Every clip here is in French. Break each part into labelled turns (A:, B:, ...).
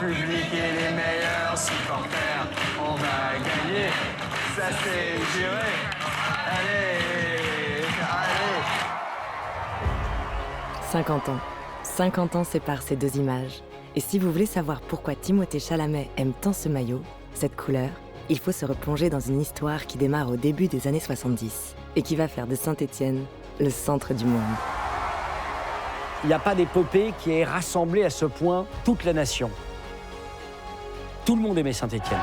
A: public et les meilleurs supporters. On va gagner, ça c'est juré. Allez, allez.
B: 50 ans. 50 ans séparent ces deux images. Et si vous voulez savoir pourquoi Timothée Chalamet aime tant ce maillot, cette couleur, il faut se replonger dans une histoire qui démarre au début des années 70 et qui va faire de Saint-Étienne le centre du monde.
C: Il n'y a pas d'épopée qui ait rassemblé à ce point toute la nation. Tout le monde aimait Saint-Étienne.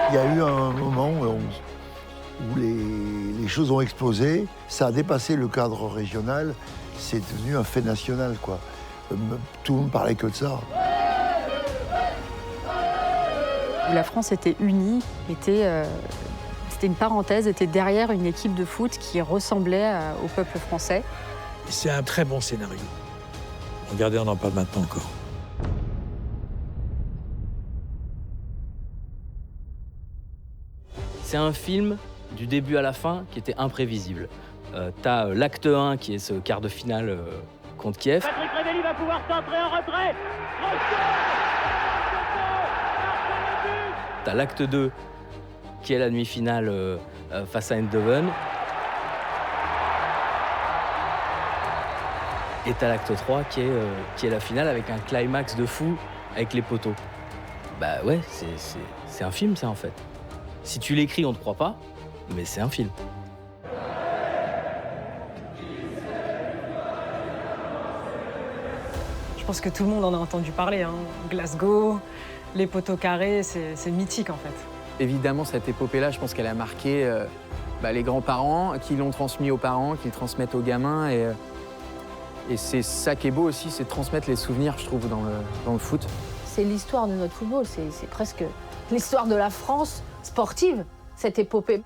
D: Il y a eu un moment où les choses ont explosé. Ça a dépassé le cadre régional. C'est devenu un fait national, quoi. Tout le monde parlait que de ça.
E: La France était unie, c'était une parenthèse, était derrière une équipe de foot qui ressemblait au peuple français.
F: C'est un très bon scénario. Regardez, on en parle maintenant encore.
G: C'est un film du début à la fin qui était imprévisible. T'as l'acte 1 qui est ce quart de finale contre Kiev.
H: Patrick Révelli va pouvoir centrer en retrait.
G: T'as l'acte 2 qui est la demi-finale face à Eindhoven. Et t'as l'acte 3 qui est la finale avec un climax de fou avec les poteaux. Bah ouais, c'est un film ça en fait. Si tu l'écris, on te croit pas, mais c'est un film.
I: Je pense que tout le monde en a entendu parler. Glasgow, les poteaux carrés, c'est mythique en fait.
J: Évidemment, cette épopée-là, je pense qu'elle a marqué les grands-parents, qui l'ont transmis aux parents, qui le transmettent aux gamins. Et c'est ça qui est beau aussi, c'est de transmettre les souvenirs, je trouve, dans le foot.
K: C'est l'histoire de notre football, c'est presque l'histoire de la France sportive, cette épopée.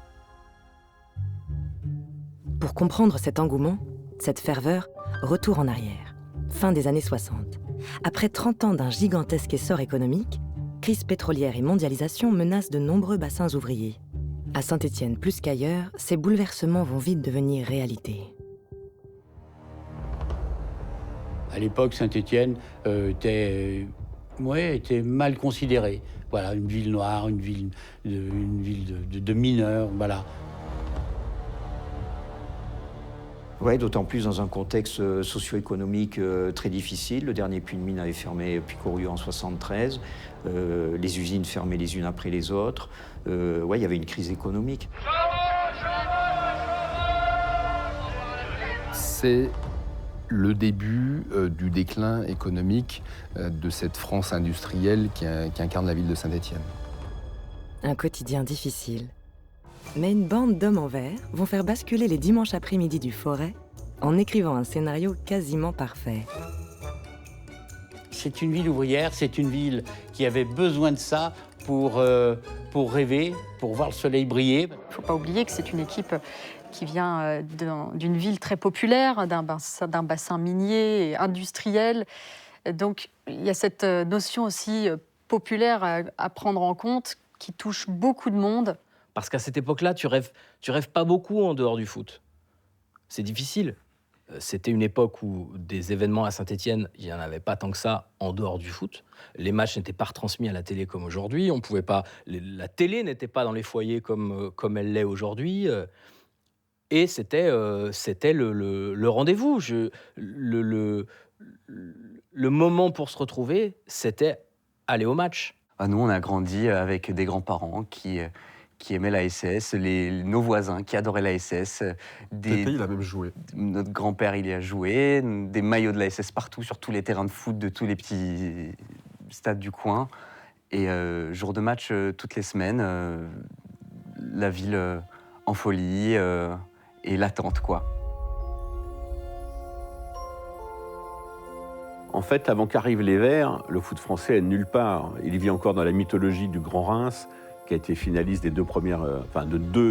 B: Pour comprendre cet engouement, cette ferveur, retour en arrière. Fin des années 60. Après 30 ans d'un gigantesque essor économique, crise pétrolière et mondialisation menacent de nombreux bassins ouvriers. À Saint-Étienne plus qu'ailleurs, ces bouleversements vont vite devenir réalité.
L: À l'époque, Saint-Étienne était mal considérée. Voilà, une ville noire, une ville de mineurs, voilà.
C: Ouais, d'autant plus dans un contexte socio-économique très difficile. Le dernier puits de mine avait fermé Picorieux en 73. Les usines fermaient les unes après les autres. Il y avait une crise économique.
M: C'est le début du déclin économique de cette France industrielle qui incarne la ville de Saint-Étienne.
B: Un quotidien difficile. Mais une bande d'hommes en vert vont faire basculer les dimanches après-midi du Forêt en écrivant un scénario quasiment parfait.
L: C'est une ville ouvrière, c'est une ville qui avait besoin de ça pour rêver, pour voir le soleil briller.
E: Il ne faut pas oublier que c'est une équipe qui vient d'une ville très populaire, d'un bassin minier et industriel. Donc il y a cette notion aussi populaire à prendre en compte qui touche beaucoup de monde.
G: Parce qu'à cette époque-là, tu rêves pas beaucoup en dehors du foot. C'est difficile. C'était une époque où des événements à Saint-Étienne, il n'y en avait pas tant que ça en dehors du foot. Les matchs n'étaient pas retransmis à la télé comme aujourd'hui. On pouvait pas, la télé n'était pas dans les foyers comme elle l'est aujourd'hui. Et c'était le rendez-vous. Le moment pour se retrouver, c'était aller au match.
N: Nous, on a grandi avec des grands-parents qui aimaient la SS, nos voisins qui adoraient la SS.
O: Pépé, il a même joué.
N: Notre grand-père, il y a joué. Des maillots de la SS partout, sur tous les terrains de foot de tous les petits stades du coin. Et jour de match, toutes les semaines, la ville en folie et l'attente, quoi.
P: En fait, avant qu'arrivent les Verts, le foot français est nulle part. Il vit encore dans la mythologie du Grand Reims, qui a été finaliste des deux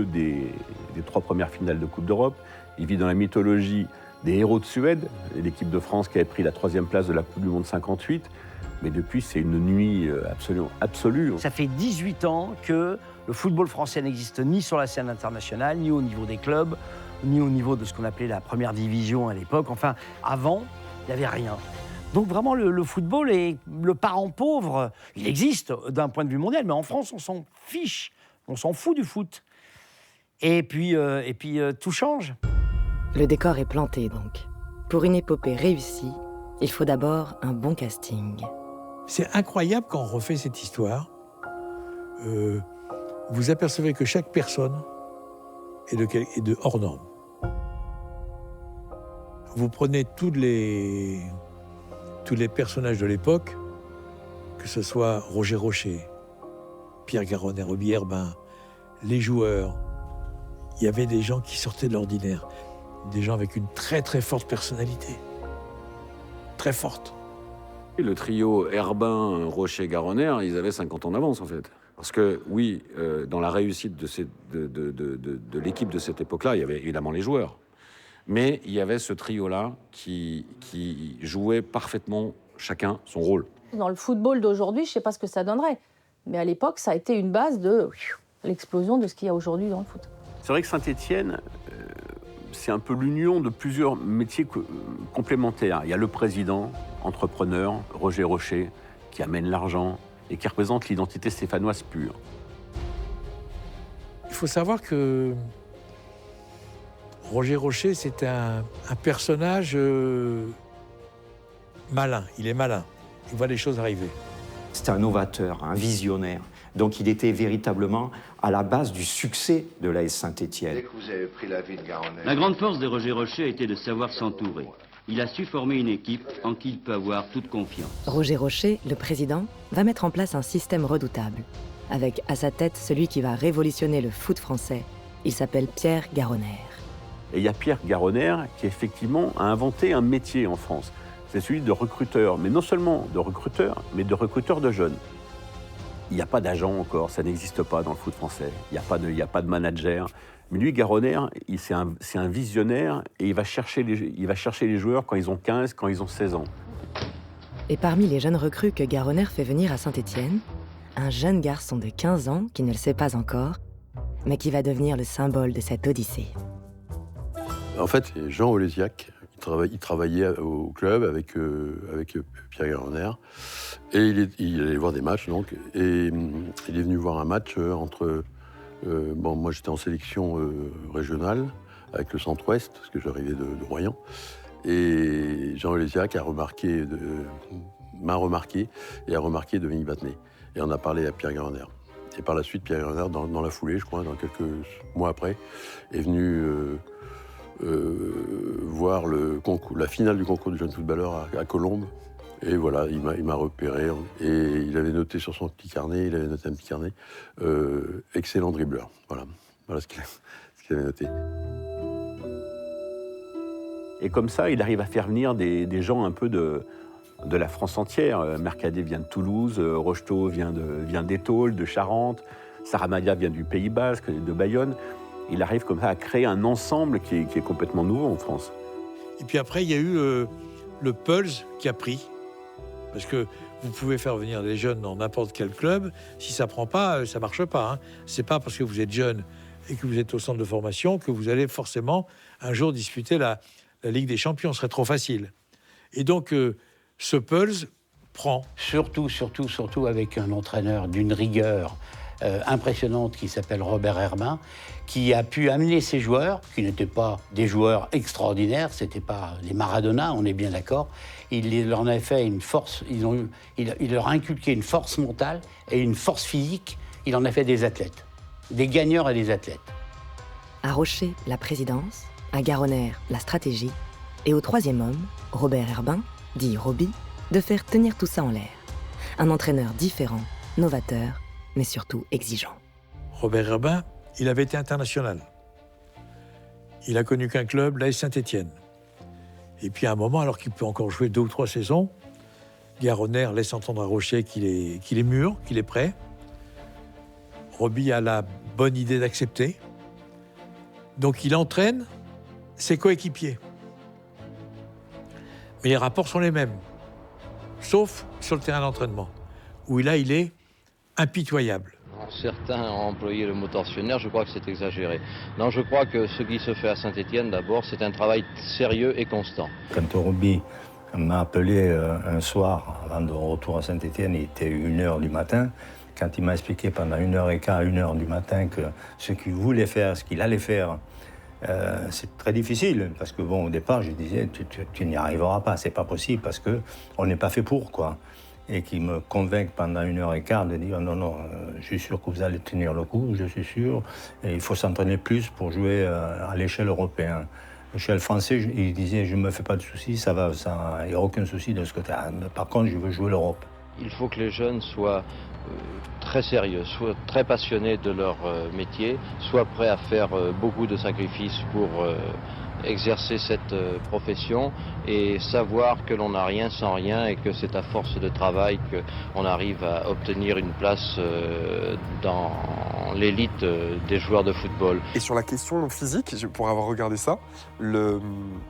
P: des trois premières finales de Coupe d'Europe. Il vit dans la mythologie des héros de Suède, l'équipe de France qui avait pris la 3e place de la Coupe du Monde 58. Mais depuis, c'est une nuit absolue.
C: Ça fait 18 ans que le football français n'existe ni sur la scène internationale, ni au niveau des clubs, ni au niveau de ce qu'on appelait la première division à l'époque. Enfin, avant, il n'y avait rien.
Q: Donc vraiment, le football est le parent pauvre. Il existe d'un point de vue mondial, mais en France, on s'en fiche. On s'en fout du foot. Et puis tout change.
B: Le décor est planté donc. Pour une épopée réussie, il faut d'abord un bon casting.
F: C'est incroyable quand on refait cette histoire. Vous apercevez que chaque personne est de hors norme. Vous prenez tous les personnages de l'époque, que ce soit Roger Rocher, Pierre Garronner, Roby Herbin, les joueurs. Il y avait des gens qui sortaient de l'ordinaire, des gens avec une très très forte personnalité, très forte.
P: Et le trio Herbin, Rocher, Garronner, ils avaient 50 ans d'avance en fait. Parce que oui, dans la réussite de l'équipe de cette époque-là, il y avait évidemment les joueurs. Mais il y avait ce trio-là qui jouait parfaitement chacun son rôle.
K: Dans le football d'aujourd'hui, je ne sais pas ce que ça donnerait. Mais à l'époque, ça a été une base de l'explosion de ce qu'il y a aujourd'hui dans le foot.
P: C'est vrai que Saint-Étienne, c'est un peu l'union de plusieurs métiers complémentaires. Il y a le président, entrepreneur, Roger Rocher, qui amène l'argent et qui représente l'identité stéphanoise pure.
F: Il faut savoir que Roger Rocher, c'est un personnage malin. Il est malin. Il voit les choses arriver.
C: C'est un novateur, un visionnaire. Donc il était véritablement à la base du succès de l'AS Saint-Étienne.
R: Dès que vous avez pris la ville de Garronner...
S: La grande force de Roger Rocher a été de savoir s'entourer. Il a su former une équipe en qui il peut avoir toute confiance.
B: Roger Rocher, le président, va mettre en place un système redoutable, avec à sa tête celui qui va révolutionner le foot français. Il s'appelle Pierre Garronner.
P: Et il y a Pierre Garronner qui, effectivement, a inventé un métier en France. C'est celui de recruteur, mais non seulement de recruteur, mais de recruteur de jeunes. Il n'y a pas d'agent encore, ça n'existe pas dans le foot français. Il n'y a pas de manager. Mais lui, Garronner, c'est un visionnaire et il va chercher les joueurs quand ils ont 15, quand ils ont 16 ans.
B: Et parmi les jeunes recrues que Garronner fait venir à Saint-Étienne, un jeune garçon de 15 ans qui ne le sait pas encore, mais qui va devenir le symbole de cette odyssée.
T: En fait, Jean Olésiac, il travaillait au club avec Pierre Garronner. Et il allait voir des matchs, donc. Et il est venu voir un match entre... moi, j'étais en sélection régionale avec le Centre-Ouest, parce que j'arrivais de Royan. Et Jean Olésiac m'a remarqué et a remarqué Dominique Battenet. Et on a parlé à Pierre Garronner. Et par la suite, Pierre Garronner, dans la foulée, je crois, dans quelques mois après, est venu voir la finale du concours du jeune footballeur à Colombes. Et voilà, il m'a repéré. Et il avait noté sur son petit carnet, excellent dribbleur. Voilà ce qu'il avait noté.
P: Et comme ça, il arrive à faire venir des gens un peu de la France entière. Mercadet vient de Toulouse, Rocheteau vient d'Étaules, de Charente, Saramadia vient du Pays Basque, de Bayonne. Il arrive comme ça à créer un ensemble qui est complètement nouveau en France.
F: Et puis après, il y a eu le Pulse qui a pris. Parce que vous pouvez faire venir des jeunes dans n'importe quel club. Si ça ne prend pas, ça ne marche pas. Ce n'est pas parce que vous êtes jeune et que vous êtes au centre de formation que vous allez forcément un jour disputer la Ligue des Champions. Ce serait trop facile. Et donc, ce Pulse prend.
L: Surtout avec un entraîneur d'une rigueur impressionnante qui s'appelle Robert Herbin, qui a pu amener ses joueurs, qui n'étaient pas des joueurs extraordinaires, c'était pas des Maradona, on est bien d'accord. Il leur a fait une force, il leur a inculqué une force mentale et une force physique. Il en a fait des athlètes, des gagneurs et des athlètes.
B: À Rocher, la présidence, à Garronner, la stratégie, et au troisième homme, Robert Herbin, dit Roby, de faire tenir tout ça en l'air. Un entraîneur différent, novateur, mais surtout exigeant.
F: Robert Herbin, il avait été international. Il a connu qu'un club, l'AS Saint-Étienne. Et puis à un moment, alors qu'il peut encore jouer 2 ou 3 saisons, Garronner laisse entendre à Rocher qu'il est mûr, qu'il est prêt. Roby a la bonne idée d'accepter. Donc il entraîne ses coéquipiers. Mais les rapports sont les mêmes, sauf sur le terrain d'entraînement, où là, il est impitoyable.
U: Certains ont employé le mot tortionnaire, je crois que c'est exagéré. Non, je crois que ce qui se fait à Saint-Étienne, d'abord, c'est un travail sérieux et constant.
V: Quand Roby
A: On m'a appelé un soir, avant de retour à Saint-Étienne, il était 1h du matin. Quand il m'a expliqué pendant 1h15, 1h du matin, que ce qu'il voulait faire, ce qu'il allait faire, c'est très difficile. Parce que bon, au départ, je disais, tu n'y arriveras pas, c'est pas possible, parce qu'on n'est pas fait pour, quoi. Et qu'il me convainc pendant 1h15 de dire non, je suis sûr que vous allez tenir le coup, je suis sûr. Et il faut s'entraîner plus pour jouer à l'échelle européenne. À l'échelle française, il disait, je ne me fais pas de soucis, ça va, il n'y a aucun souci de ce côté. Par contre, je veux jouer l'Europe.
U: Il faut que les jeunes soient très sérieux, soient très passionnés de leur métier, soient prêts à faire beaucoup de sacrifices pour exercer cette profession et savoir que l'on n'a rien sans rien et que c'est à force de travail qu'on arrive à obtenir une place dans l'élite des joueurs de football.
O: Et sur la question physique, pour avoir regardé ça,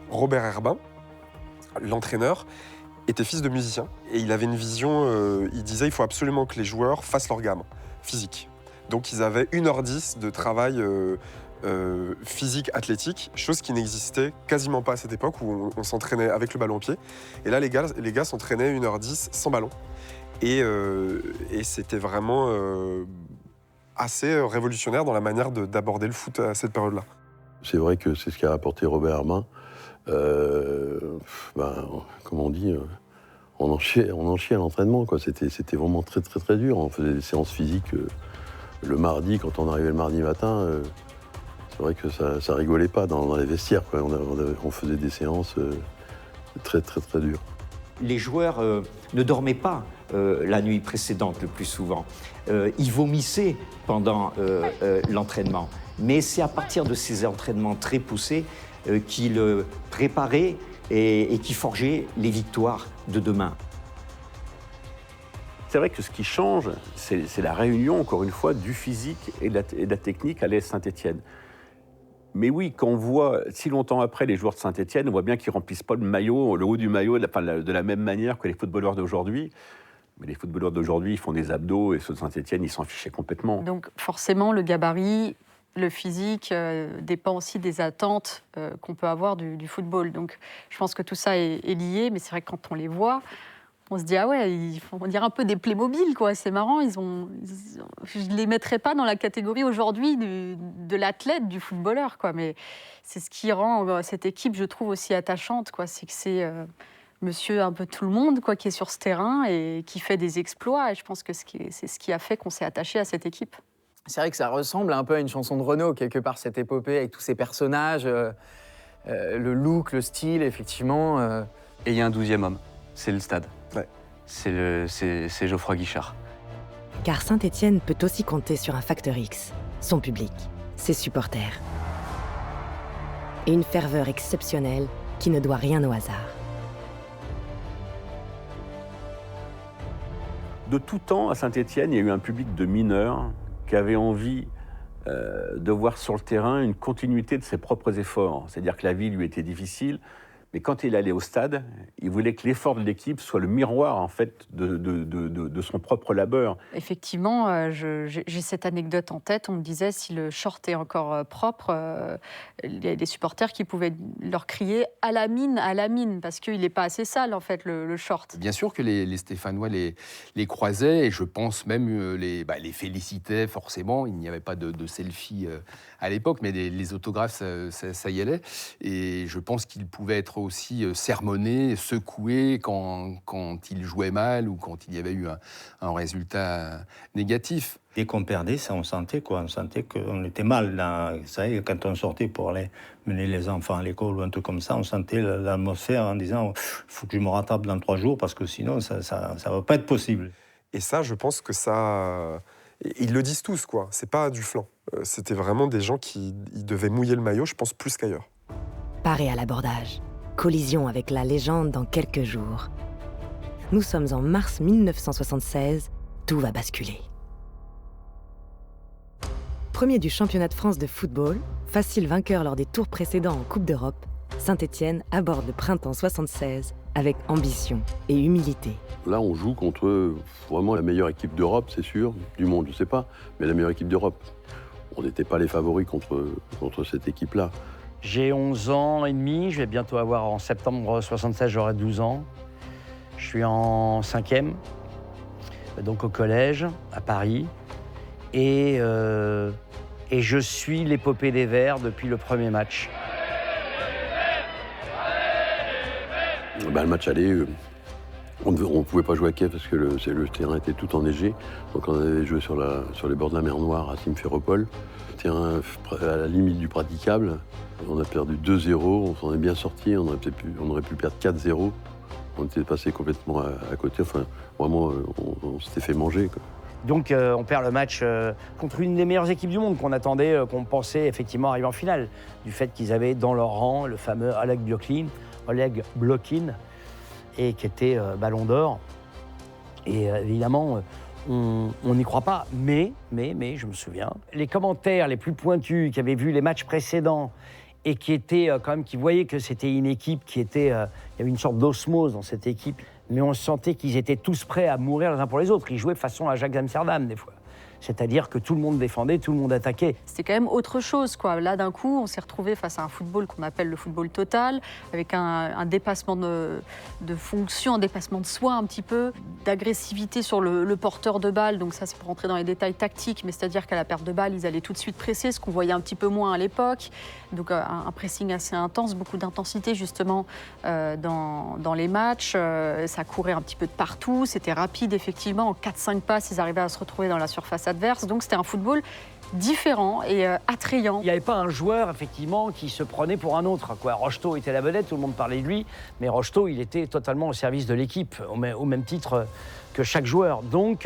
O: Robert Herbin, l'entraîneur, était fils de musicien et il avait une vision, il disait il faut absolument que les joueurs fassent leur gamme physique. Donc ils avaient 1h10 de travail physique, athlétique, chose qui n'existait quasiment pas à cette époque où on s'entraînait avec le ballon au pied. Et là, les gars s'entraînaient 1h10 sans ballon. Et c'était vraiment assez révolutionnaire dans la manière d'aborder le foot à cette période-là.
T: C'est vrai que c'est ce qu'a apporté Robert Herbin. Comme on dit, on en chiait à l'entraînement, quoi. C'était vraiment très, très, très dur. On faisait des séances physiques le mardi, quand on arrivait le mardi matin. C'est vrai que ça rigolait pas dans les vestiaires, quoi. On faisait des séances très, très, très dures.
C: Les joueurs ne dormaient pas la nuit précédente le plus souvent. Ils vomissaient pendant l'entraînement. Mais c'est à partir de ces entraînements très poussés qu'ils préparaient et qui forgeaient les victoires de demain.
P: C'est vrai que ce qui change, c'est la réunion, encore une fois, du physique et de la technique à l'AS Saint-Étienne. Mais oui, quand on voit, si longtemps après, les joueurs de Saint-Étienne, on voit bien qu'ils ne remplissent pas le haut du maillot de la même manière que les footballeurs d'aujourd'hui. Mais les footballeurs d'aujourd'hui, ils font des abdos et ceux de Saint-Étienne, ils s'en fichaient complètement.
E: Donc forcément, le gabarit, le physique dépend aussi des attentes qu'on peut avoir du football. Donc je pense que tout ça est lié, mais c'est vrai que quand on les voit, on se dit ah ouais, on dirait un peu des Playmobil, quoi. C'est marrant, je les mettrais pas dans la catégorie aujourd'hui de l'athlète, du footballeur, quoi. Mais c'est ce qui rend cette équipe, je trouve, aussi attachante, quoi. C'est que c'est monsieur un peu tout le monde, quoi, qui est sur ce terrain et qui fait des exploits. Et je pense que c'est ce qui a fait qu'on s'est attaché à cette équipe.
J: C'est vrai que ça ressemble un peu à une chanson de Renaud, quelque part, cette épopée, avec tous ces personnages, le look, le style, effectivement.
N: Et il y a un 12e homme, c'est le stade.
O: Ouais.
N: C'est Geoffroy Guichard.
B: Car Saint-Étienne peut aussi compter sur un facteur X, son public, ses supporters. Et une ferveur exceptionnelle qui ne doit rien au hasard.
P: De tout temps, à Saint-Étienne, il y a eu un public de mineurs qui avait envie de voir sur le terrain une continuité de ses propres efforts. C'est-à-dire que la vie lui était difficile, mais quand il allait au stade, il voulait que l'effort de l'équipe soit le miroir, en fait, de son propre labeur.
E: Effectivement, j'ai cette anecdote en tête. On me disait, si le short est encore propre, il y a des supporters qui pouvaient leur crier « à la mine », parce qu'il n'est pas assez sale, en fait, le short.
M: Bien sûr que les Stéphanois les croisaient, et je pense même les félicitaient, forcément. Il n'y avait pas de selfie à l'époque, mais les autographes, ça y allait. Et je pense qu'ils pouvaient être aussi sermonné, secoué quand il jouait mal ou quand il y avait eu un résultat négatif.
A: Dès qu'on perdait, ça, on sentait quoi. On sentait qu'on était mal. Vous savez, quand on sortait pour aller mener les enfants à l'école ou un truc comme ça, on sentait l'atmosphère en disant « il faut que je me rattrape dans 3 jours parce que sinon, ça ne va pas être possible ».
O: Et ça, je pense que ça... Ils le disent tous, quoi. C'est pas du flanc. C'était vraiment des gens qui devaient mouiller le maillot, je pense, plus qu'ailleurs.
B: Paré à l'abordage. Collision avec la légende dans quelques jours. Nous sommes en mars 1976, tout va basculer. Premier du championnat de France de football, facile vainqueur lors des tours précédents en Coupe d'Europe, Saint-Étienne aborde le printemps 76 avec ambition et humilité.
T: Là, on joue contre vraiment la meilleure équipe d'Europe, c'est sûr, du monde, je ne sais pas, mais la meilleure équipe d'Europe. On n'était pas les favoris contre cette équipe-là.
Q: J'ai 11 ans et demi, je vais bientôt avoir, en septembre 76, j'aurai 12 ans. Je suis en 5e, donc au collège, à Paris. Et je suis l'épopée des Verts depuis le premier match.
T: Le match aller, on ne pouvait pas jouer à Kiev parce que le terrain était tout enneigé. Donc on avait joué sur les bords de la mer Noire à Simferopol. Terrain à la limite du praticable. On a perdu 2-0, on s'en est bien sorti, on aurait pu perdre 4-0. On était passé complètement à côté, enfin vraiment on s'était fait manger, quoi.
Q: Donc on perd le match contre une des meilleures équipes du monde qu'on attendait, qu'on pensait effectivement arriver en finale. Du fait qu'ils avaient dans leur rang le fameux Oleg Blokin, et qui était Ballon d'Or. Et évidemment, on n'y croit pas. Mais, je me souviens, les commentaires les plus pointus qui avaient vu les matchs précédents et qui étaient quand même, qui voyaient que c'était une équipe qui était... il y avait une sorte d'osmose dans cette équipe, mais on sentait qu'ils étaient tous prêts à mourir les uns pour les autres. Ils jouaient de façon Ajax Amsterdam, des fois. C'est-à-dire que tout le monde défendait, tout le monde attaquait.
E: C'était quand même autre chose, quoi. Là, d'un coup, on s'est retrouvé face à un football qu'on appelle le football total, avec un dépassement de fonction, un dépassement de soi un petit peu, d'agressivité sur le porteur de balle. Donc ça, c'est pour rentrer dans les détails tactiques, mais c'est-à-dire qu'à la perte de balle, ils allaient tout de suite presser, ce qu'on voyait un petit peu moins à l'époque. Donc un pressing assez intense, beaucoup d'intensité justement dans les matchs. Ça courait un petit peu de partout, c'était rapide effectivement. En 4-5 passes, ils arrivaient à se retrouver dans la surface adverse. Donc c'était un football différent et attrayant.
Q: Il n'y avait pas un joueur, effectivement, qui se prenait pour un autre, quoi. Rocheteau était la vedette, tout le monde parlait de lui, mais Rocheteau, il était totalement au service de l'équipe, au même titre que chaque joueur. Donc,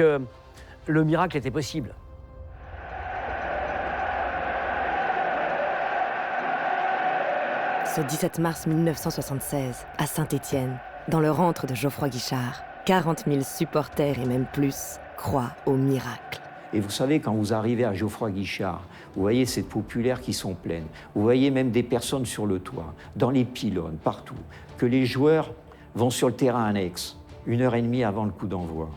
Q: le miracle était possible.
B: Ce 17 mars 1976, à Saint-Étienne, dans le rentre de Geoffroy Guichard, 40 000 supporters et même plus croient au miracle.
C: Et vous savez, quand vous arrivez à Geoffroy Guichard, vous voyez ces populaires qui sont pleines, vous voyez même des personnes sur le toit, dans les pylônes, partout, que les joueurs vont sur le terrain annexe, 1h30 avant le coup d'envoi.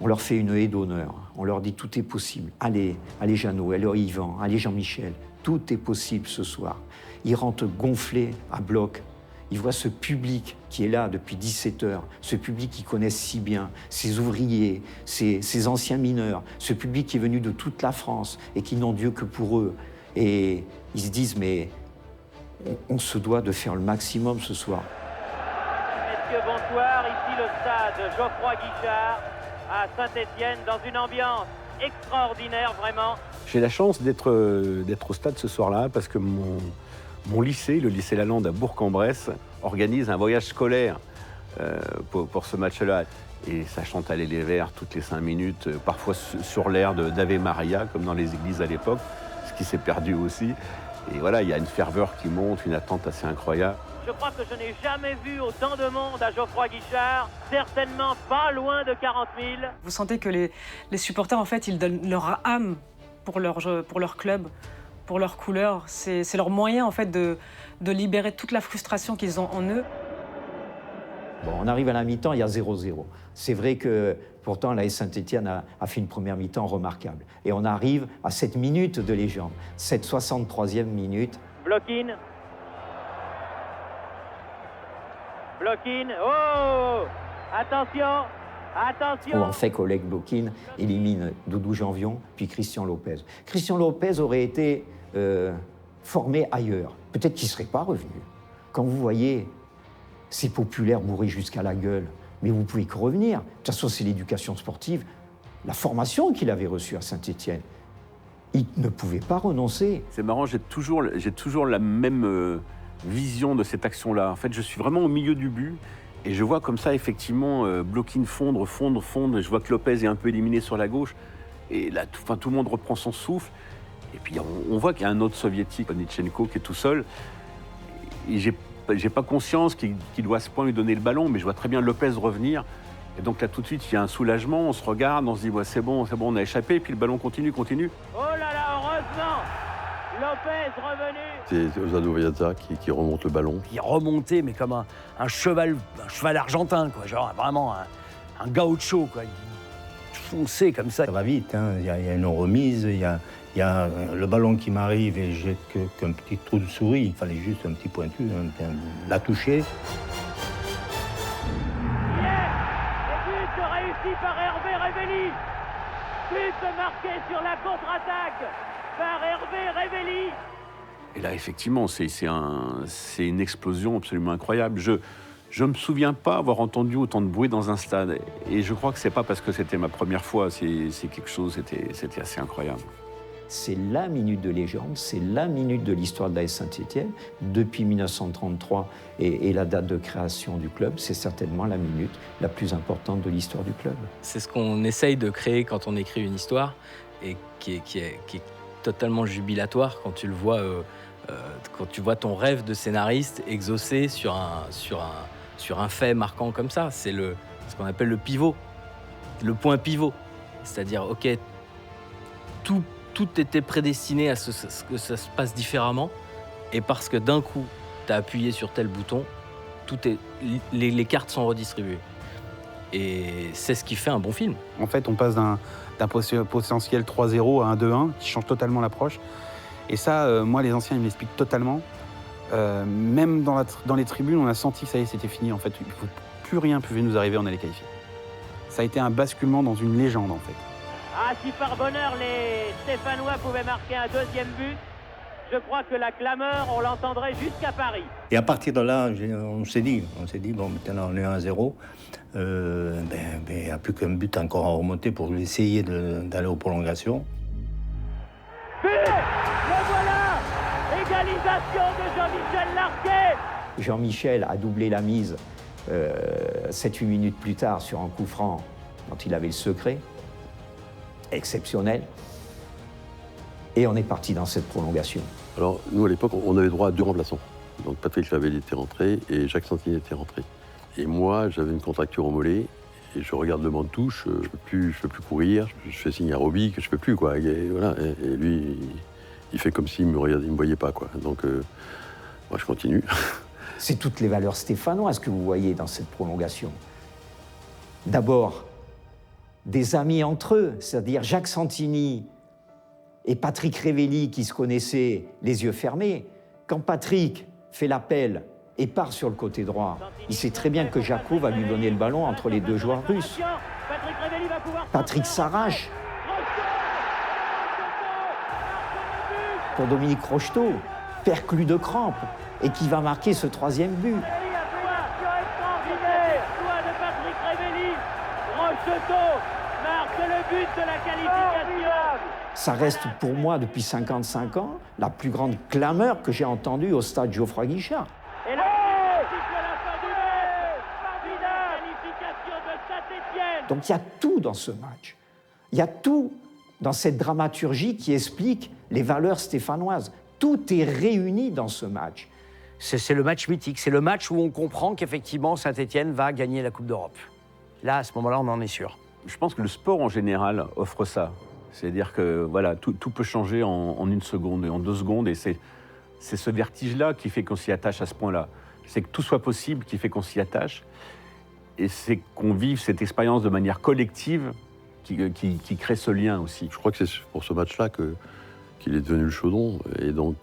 C: On leur fait une haie d'honneur, on leur dit tout est possible. Allez Jeannot, allez Yvan, allez Jean-Michel, tout est possible ce soir. Ils rentrent gonflés à bloc. Ils voient ce public qui est là depuis 17 heures, ce public qu'ils connaissent si bien, ces ouvriers, ces anciens mineurs, ce public qui est venu de toute la France et qui n'ont Dieu que pour eux. Et ils se disent, mais on se doit de faire le maximum ce soir.
H: Messieurs, bonsoir. Ici le stade Geoffroy Guichard à Saint-Étienne dans une ambiance extraordinaire, vraiment.
P: J'ai la chance d'être au stade ce soir-là parce que mon lycée, le lycée Lalande à Bourg-en-Bresse, organise un voyage scolaire pour ce match-là. Et ça chante Aller les Verts toutes les 5 minutes, parfois sur l'air d'Ave Maria, comme dans les églises à l'époque, ce qui s'est perdu aussi. Et voilà, il y a une ferveur qui monte, une attente assez incroyable.
H: Je crois que je n'ai jamais vu autant de monde à Geoffroy Guichard, certainement pas loin de 40 000.
I: Vous sentez que les supporters, en fait, ils donnent leur âme pour leur club, pour leur couleur. C'est leur moyen, en fait, de libérer toute la frustration qu'ils ont en eux.
C: Bon, on arrive à la mi-temps, il y a 0-0. C'est vrai que, pourtant, l'AS Saint-Étienne a fait une première mi-temps remarquable. Et on arrive à cette minute de légende, cette 63e minute.
H: Blokin. Oh! Attention! Attention!
C: Où en fait, Oleg Blokin élimine Doudou Janvion, puis Christian Lopez. Christian Lopez aurait été formé ailleurs. Peut-être qu'il ne serait pas revenu. Quand vous voyez ces populaires bourrés jusqu'à la gueule, mais vous ne pouvez que revenir. De toute façon, c'est l'éducation sportive, la formation qu'il avait reçue à Saint-Étienne. Il ne pouvait pas renoncer.
P: C'est marrant, j'ai toujours la même vision de cette action-là. En fait, je suis vraiment au milieu du but et je vois comme ça, effectivement, Blokin fondre. Je vois que Lopez est un peu éliminé sur la gauche. Et là, tout le monde reprend son souffle. Et puis, on voit qu'il y a un autre soviétique, Onitchenko, qui est tout seul. Et j'ai pas conscience qu'il doit à ce point lui donner le ballon, mais je vois très bien Lopez revenir. Et donc là, tout de suite, il y a un soulagement. On se regarde, on se dit, ouais, c'est bon, on a échappé. Et puis le ballon continue.
H: Oh là là, heureusement! Lopez revenu.
T: C'est Ozado Viata qui remonte le ballon.
Q: Il remontait, mais comme un cheval argentin, quoi. Genre vraiment un gaucho, quoi. Il fonçait comme ça.
A: Ça va vite, hein. Il y a une remise, il y a Il y a le ballon qui m'arrive et j'ai qu'un petit trou de souris. Il fallait juste un petit pointu, la toucher.
H: Le but réussi par Hervé Révéli. But marqué sur la contre-attaque par Hervé Révéli.
P: Et là, effectivement, c'est une explosion absolument incroyable. Je ne me souviens pas avoir entendu autant de bruit dans un stade. Et je crois que ce n'est pas parce que c'était ma première fois. C'est quelque chose, c'était assez incroyable.
C: C'est la minute de légende, c'est la minute de l'histoire de l'AS Saint-Étienne. Depuis 1933 et la date de création du club, c'est certainement la minute la plus importante de l'histoire du club.
G: C'est ce qu'on essaye de créer quand on écrit une histoire et qui est totalement jubilatoire quand tu le vois, quand tu vois ton rêve de scénariste exaucé sur un fait marquant comme ça. C'est ce qu'on appelle le pivot, le point pivot. C'est-à-dire, ok, tout était prédestiné à ce que ça se passe différemment, et parce que d'un coup, tu as appuyé sur tel bouton, les cartes sont redistribuées. Et c'est ce qui fait un bon film.
D: En fait, on passe d'un potentiel 3-0 à un 2-1, qui change totalement l'approche. Et ça, moi, les anciens, ils me l'expliquent totalement. Même dans les tribunes, on a senti que ça y est, c'était fini. En fait, plus rien pouvait nous arriver, on allait qualifier. Ça a été un basculement dans une légende, en fait.
H: Ah, si par bonheur les Stéphanois pouvaient marquer un deuxième but, je crois que la clameur, on l'entendrait jusqu'à Paris.
A: Et à partir de là, on s'est dit, bon, maintenant on est à 1-0, il n'y a plus qu'un but encore à remonter pour essayer d'aller aux prolongations.
H: But, le voilà, égalisation de Jean-Michel Larquet.
C: Jean-Michel a doublé la mise 7-8 minutes plus tard sur un coup franc dont il avait le secret. Exceptionnel. Et on est parti dans cette prolongation.
T: Alors, nous, à l'époque, on avait droit à 2 remplaçants. Donc, Patrick Lavel était rentré et Jacques Santini était rentré. Et moi, j'avais une contracture au mollet et je regarde le banc de touche, je peux plus courir, je fais signe à Roby que je peux plus, quoi. Et, voilà. Et lui, il fait comme s'il me voyait pas, quoi. Donc, moi, je continue.
C: C'est toutes les valeurs stéphanoises que vous voyez dans cette prolongation. D'abord, des amis entre eux, c'est-à-dire Jacques Santini et Patrick Révéli qui se connaissaient les yeux fermés. Quand Patrick fait l'appel et part sur le côté droit, il sait très bien que Jaco va lui donner le ballon entre les 2 joueurs russes. Patrick s'arrache pour Dominique Rocheteau, perclus de crampes, et qui va marquer ce 3e but.
H: Marque le but de la qualification.
C: Ça reste pour moi, depuis 55 ans, la plus grande clameur que j'ai entendue au stade Geoffroy Guichard.
H: Et là, c'est la fin du match. Qualification de Saint-Étienne.
C: Donc il y a tout dans ce match. Il y a tout dans cette dramaturgie qui explique les valeurs stéphanoises. Tout est réuni dans ce match.
Q: C'est le match mythique, c'est le match où on comprend qu'effectivement Saint-Étienne va gagner la Coupe d'Europe. Là, à ce moment-là, on en est sûr.
P: Je pense que le sport en général offre ça. C'est-à-dire que voilà, tout peut changer en 1 seconde et en 2 secondes. Et c'est ce vertige-là qui fait qu'on s'y attache à ce point-là. C'est que tout soit possible qui fait qu'on s'y attache. Et c'est qu'on vive cette expérience de manière collective qui crée ce lien aussi.
T: Je crois que c'est pour ce match-là qu'il est devenu le chaudron. Et donc,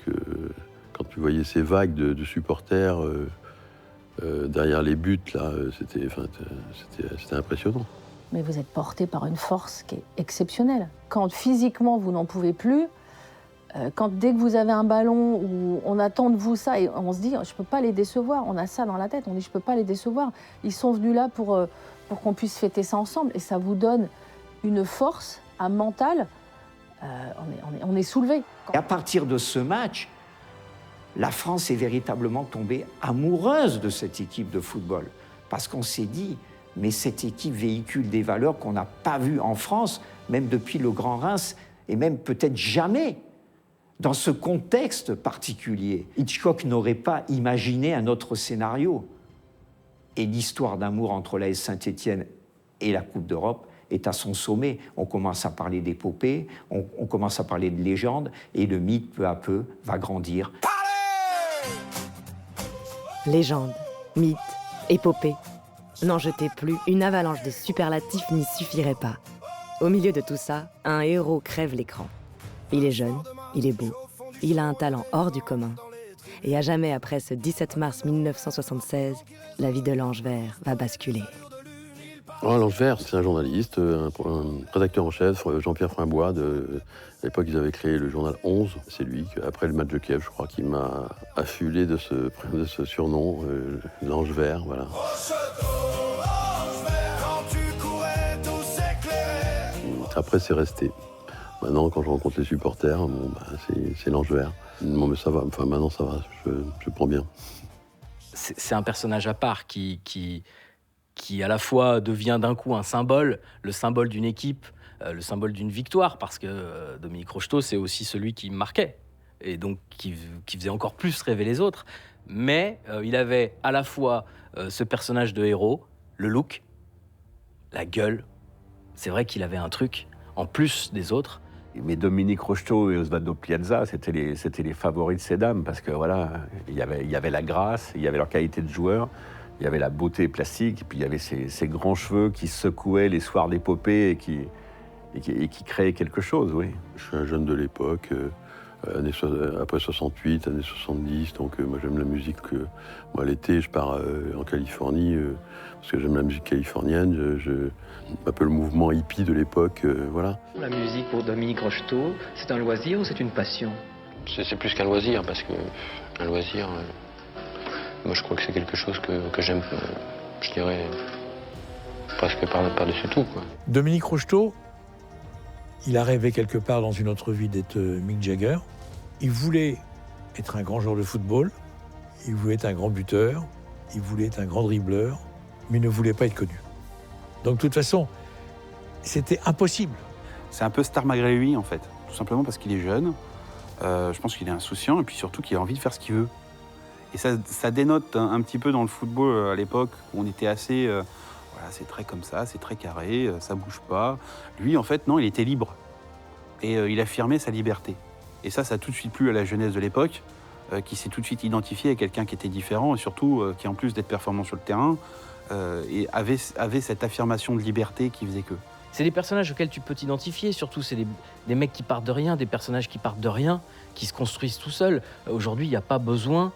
T: quand tu voyais ces vagues de supporters derrière les buts, là, c'était impressionnant.
K: Mais vous êtes porté par une force qui est exceptionnelle. Quand physiquement vous n'en pouvez plus, dès que vous avez un ballon où on attend de vous ça, et on se dit, je ne peux pas les décevoir, on a ça dans la tête, on dit, je ne peux pas les décevoir. Ils sont venus là pour qu'on puisse fêter ça ensemble, et ça vous donne une force, un mental, on est soulevé.
C: Et à partir de ce match, la France est véritablement tombée amoureuse de cette équipe de football, parce qu'on s'est dit, mais cette équipe véhicule des valeurs qu'on n'a pas vues en France, même depuis le Grand Reims, et même peut-être jamais, dans ce contexte particulier. Hitchcock n'aurait pas imaginé un autre scénario. Et l'histoire d'amour entre l'AS Saint-Étienne et la Coupe d'Europe est à son sommet. On commence à parler d'épopée, on commence à parler de légende, et le mythe, peu à peu, va grandir.
B: Légende, mythe, épopée. N'en jetez plus, une avalanche de superlatifs n'y suffirait pas. Au milieu de tout ça, un héros crève l'écran. Il est jeune, il est beau, il a un talent hors du commun. Et à jamais après ce 17 mars 1976, la vie de l'Ange Vert va basculer.
T: Oh, l'Ange Vert, c'est un journaliste, un rédacteur en chef, Jean-Pierre Frimbois. À l'époque, ils avaient créé le journal 11. C'est lui, après le match de Kiev, je crois, qui m'a affulé de ce surnom, l'Ange Vert, voilà. Après, c'est resté. Maintenant, quand je rencontre les supporters, c'est l'Ange Vert. Bon, mais ça va, enfin, maintenant, ça va, je prends bien.
G: C'est un personnage à part qui à la fois devient d'un coup un symbole, le symbole d'une équipe, le symbole d'une victoire, parce que Dominique Rocheteau, c'est aussi celui qui marquait, et donc qui faisait encore plus rêver les autres. Mais il avait à la fois ce personnage de héros, le look, la gueule. C'est vrai qu'il avait un truc en plus des autres.
P: Mais Dominique Rocheteau et Osvaldo Piazza, c'était les favoris de ces dames, parce que voilà, il y avait la grâce, il y avait leur qualité de joueur, il y avait la beauté plastique, et puis il y avait ces grands cheveux qui secouaient les soirs d'épopée et qui créaient quelque chose, oui.
T: Je suis un jeune de l'époque, après 68, années 70, donc moi j'aime la musique. Moi l'été, je pars en Californie, parce que j'aime la musique californienne, un peu le mouvement hippie de l'époque, voilà.
R: La musique pour Dominique Rocheteau, c'est un loisir ou c'est une passion?
U: C'est plus qu'un loisir, parce que un loisir, moi je crois que c'est quelque chose que j'aime, je dirais, presque par-dessus tout, quoi.
F: Dominique Rocheteau, il a rêvé quelque part dans une autre vie d'être Mick Jagger. Il voulait être un grand joueur de football, il voulait être un grand buteur, il voulait être un grand dribbleur, mais il ne voulait pas être connu. Donc de toute façon, c'était impossible.
D: C'est un peu star malgré lui, en fait. Tout simplement parce qu'il est jeune, je pense qu'il est insouciant, et puis surtout qu'il a envie de faire ce qu'il veut. Et ça dénote un petit peu dans le football à l'époque, où on était assez... voilà, c'est très comme ça, c'est très carré, ça bouge pas. Lui, en fait, non, il était libre. Et il affirmait sa liberté. Et ça a tout de suite plu à la jeunesse de l'époque, qui s'est tout de suite identifié à quelqu'un qui était différent, et surtout qui, en plus d'être performant sur le terrain, et avait cette affirmation de liberté qui faisait que.
G: C'est des personnages auxquels tu peux t'identifier, surtout c'est des mecs qui partent de rien, des personnages qui partent de rien, qui se construisent tout seuls. Aujourd'hui, il n'y a pas besoin,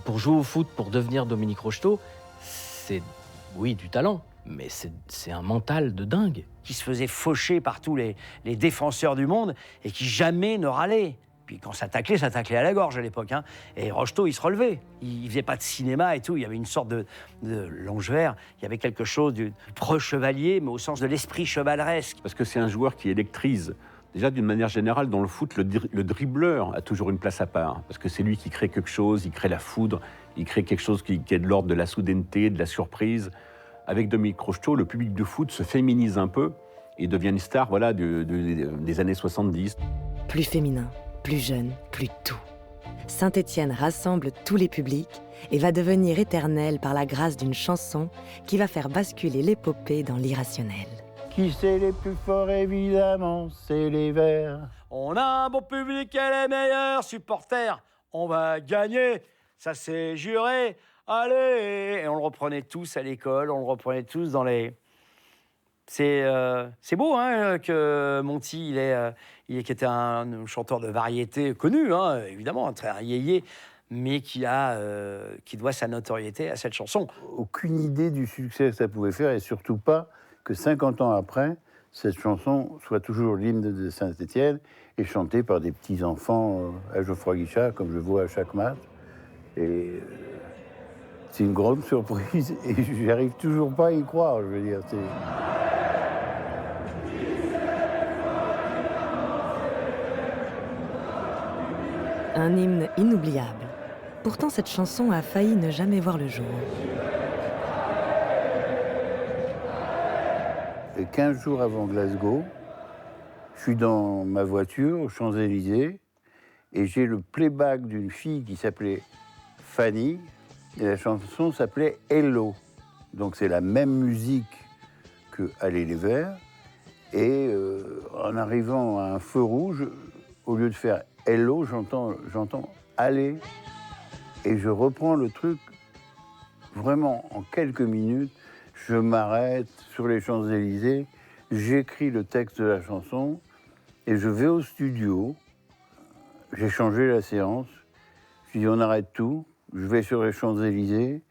G: pour jouer au foot, pour devenir Dominique Rocheteau, c'est, oui, du talent, mais c'est un mental de dingue.
Q: Qui se faisait faucher par tous les défenseurs du monde et qui jamais ne râlait. Puis quand ça taclait à la gorge à l'époque. Hein. Et Rocheteau, il se relevait. Il faisait pas de cinéma et tout. Il y avait une sorte de l'Ange Vert. Il y avait quelque chose du pre-chevalier, mais au sens de l'esprit chevaleresque.
P: Parce que c'est un joueur qui électrise. Déjà, d'une manière générale, dans le foot, le dribbleur a toujours une place à part. Parce que c'est lui qui crée quelque chose, il crée la foudre, il crée quelque chose qui est de l'ordre de la soudaineté, de la surprise. Avec Dominique Rocheteau, le public de foot se féminise un peu et devient une star, voilà, des années 70.
B: Plus féminin, plus jeune, plus tout. Saint-Étienne rassemble tous les publics et va devenir éternel par la grâce d'une chanson qui va faire basculer l'épopée dans l'irrationnel.
L: Qui c'est les plus forts, évidemment, c'est les Verts.
Q: On a un bon public et les meilleurs supporters. On va gagner, ça c'est juré. Allez! Et on le reprenait tous à l'école, on le reprenait tous dans les... C'est beau hein, que Monty, qui était un chanteur de variété connu, hein, évidemment, un yéyé, mais qui doit sa notoriété à cette chanson.
L: Aucune idée du succès que ça pouvait faire, et surtout pas que 50 ans après, cette chanson soit toujours l'hymne de Saint-Étienne et chantée par des petits-enfants à Geoffroy Guichard, comme je vois à chaque match. Et c'est une grande surprise et j'arrive toujours pas à y croire, je veux dire.
B: Un hymne inoubliable. Pourtant, cette chanson a failli ne jamais voir le jour.
L: Et 15 jours avant Glasgow, je suis dans ma voiture aux Champs-Élysées et j'ai le playback d'une fille qui s'appelait Fanny et la chanson s'appelait Hello. Donc c'est la même musique que Allez les Verts. Et en arrivant à un feu rouge, au lieu de faire Hello, j'entends Allez. Et je reprends le truc vraiment en quelques minutes. Je m'arrête sur les Champs-Élysées, j'écris le texte de la chanson et je vais au studio J'ai changé la séance. Je dis on arrête tout. Je vais sur les Champs-Élysées.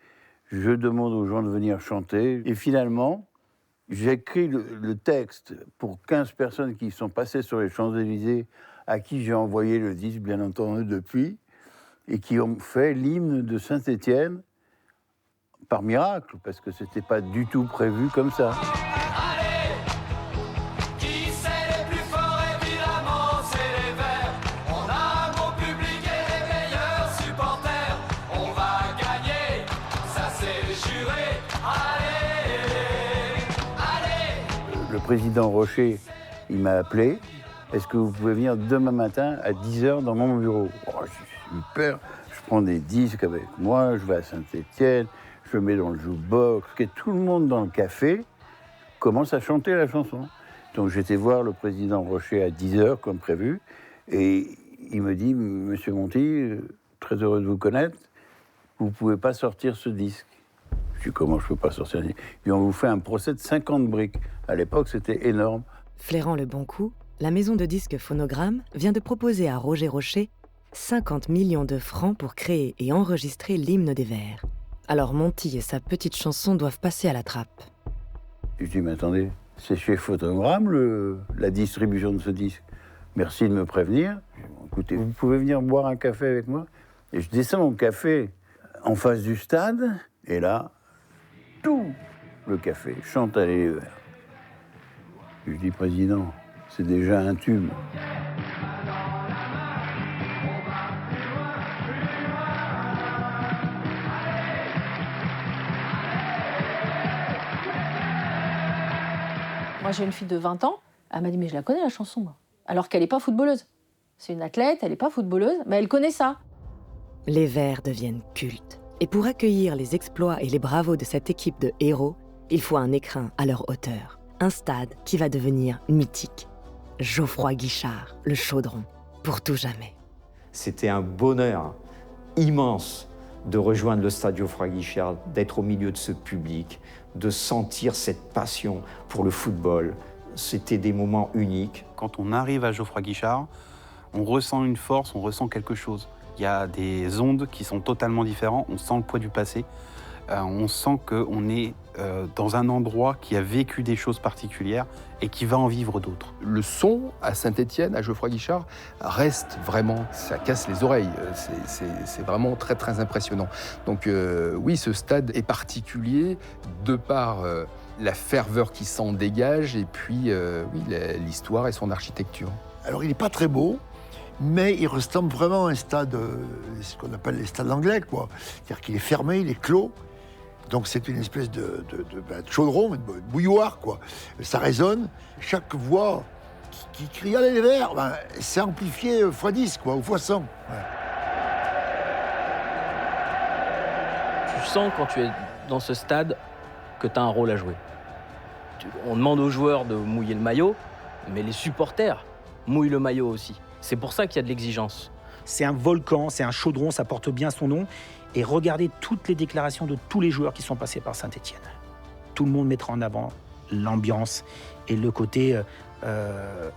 L: Je demande aux gens de venir chanter. Et finalement, j'ai écrit le texte pour 15 personnes qui sont passées sur les Champs-Élysées, à qui j'ai envoyé le disque, bien entendu, depuis, et qui ont fait l'hymne de Saint-Étienne par miracle, parce que c'était pas du tout prévu comme ça. Le président Rocher, il m'a appelé. Est-ce que vous pouvez venir demain matin à 10h dans mon bureau? Oh, je suis super. Je prends des disques avec moi, je vais à Saint-Étienne, je mets dans le jukebox. Et tout le monde dans le café commence à chanter la chanson. Donc j'étais voir le président Rocher à 10h comme prévu. Et il me dit, Monsieur Monti, très heureux de vous connaître, vous ne pouvez pas sortir ce disque. Je dis, comment je ne peux pas sortir ce disque? Et on vous fait un procès de 50 briques. À l'époque, c'était énorme.
B: Flairant le bon coup, la maison de disques Phonogramme vient de proposer à Roger Rocher 50 millions de francs pour créer et enregistrer l'hymne des Verts. Alors Monti et sa petite chanson doivent passer à la trappe.
L: Je dis, mais attendez, c'est chez Phonogramme la distribution de ce disque. Merci de me prévenir. Écoutez, vous pouvez venir boire un café avec moi? Et je descends au café en face du stade, et là, tout le café chante à les Verts. Je dis, président, c'est déjà un tube.
K: Moi, j'ai une fille de 20 ans, elle m'a dit, mais je la connais la chanson, moi. Alors qu'elle n'est pas footballeuse. C'est une athlète, elle n'est pas footballeuse, mais elle connaît ça.
B: Les Verts deviennent cultes. Et pour accueillir les exploits et les bravos de cette équipe de héros, il faut un écrin à leur hauteur. Un stade qui va devenir mythique. Geoffroy Guichard, le chaudron, pour tout jamais.
C: C'était un bonheur immense de rejoindre le stade Geoffroy Guichard, d'être au milieu de ce public, de sentir cette passion pour le football. C'était des moments uniques.
D: Quand on arrive à Geoffroy Guichard, on ressent une force, on ressent quelque chose. Il y a des ondes qui sont totalement différentes, on sent le poids du passé. On sent qu'on est dans un endroit qui a vécu des choses particulières et qui va en vivre d'autres.
M: Le son à Saint-Étienne, à Geoffroy Guichard, reste vraiment, ça casse les oreilles. C'est vraiment très très impressionnant. Donc oui, ce stade est particulier de par la ferveur qui s'en dégage et puis oui, l'histoire et son architecture.
S: Alors il n'est pas très beau, mais il ressemble vraiment à un stade, ce qu'on appelle les stades anglais, quoi. C'est-à-dire qu'il est fermé, il est clos. Donc c'est une espèce de chaudron, de bouilloire, quoi. Ça résonne. Chaque voix qui crie « Allez les Verts !» c'est amplifié x10, quoi, ou x100. Ouais.
G: Tu sens quand tu es dans ce stade que tu as un rôle à jouer. On demande aux joueurs de mouiller le maillot, mais les supporters mouillent le maillot aussi. C'est pour ça qu'il y a de l'exigence.
V: C'est un volcan, c'est un chaudron, ça porte bien son nom. Et regardez toutes les déclarations de tous les joueurs qui sont passés par Saint-Étienne. Tout le monde mettra en avant l'ambiance et le côté